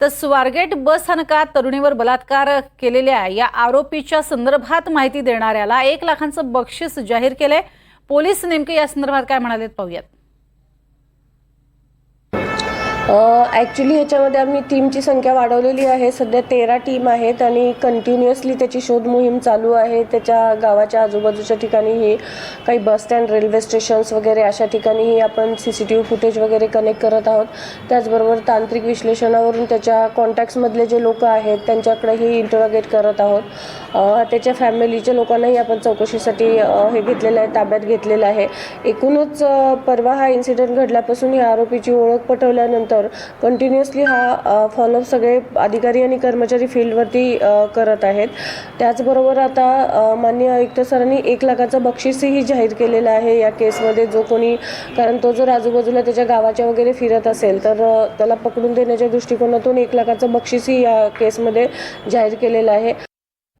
तर स्वारगेट बस स्थानकात तरुणीवर बलात्कार केलेल्या या आरोपीच्या संदर्भात माहिती देणाऱ्याला 1 लाखांचं बक्षीस जाहीर केलंय। पोलीस नेमके या संदर्भात काय म्हणालेत पाहूयात। ॲक्च्युली ह्याच्यामध्ये आम्ही टीमची संख्या वाढवलेली आहे। सध्या 13 टीम आहेत आणि कंटिन्युअसली त्याची शोध मोहीम चालू आहे। त्याच्या गावाच्या आजूबाजूच्या ठिकाणीही काही बस स्टँड, रेल्वे स्टेशन्स वगैरे अशा ठिकाणीही आपण CCTV फुटेज वगैरे कनेक्ट करत आहोत। त्याचबरोबर तांत्रिक विश्लेषणावरून त्याच्या कॉन्टॅक्ट्समधले जे लोक आहेत त्यांच्याकडेही इंटरोगेट करत आहोत। त्याच्या फॅमिलीच्या लोकांनाही आपण चौकशीसाठी हे घेतलेलं आहे, ताब्यात घेतलेलं आहे। एकूणच परवा हा इन्सिडेंट घडल्यापासून या आरोपीची ओळख पटवल्यानंतर कंटिन्युअसली हा फॉलोअप सगळे अधिकारी आणि कर्मचारी फील्डवरती करत आहेत। त्याचबरोबर आता माननीय आयुक्त सरांनी 1 लाखाचं बक्षीसही जाहीर केलेलं आहे या केसमध्ये। जो कोणी, कारण तो जर आजूबाजूला त्याच्या गावाच्या वगैरे फिरत असेल तर त्याला पकडून देण्याच्या दृष्टिकोनातून 1 लाखाचं बक्षीसही या केसमध्ये जाहीर केलेलं आहे।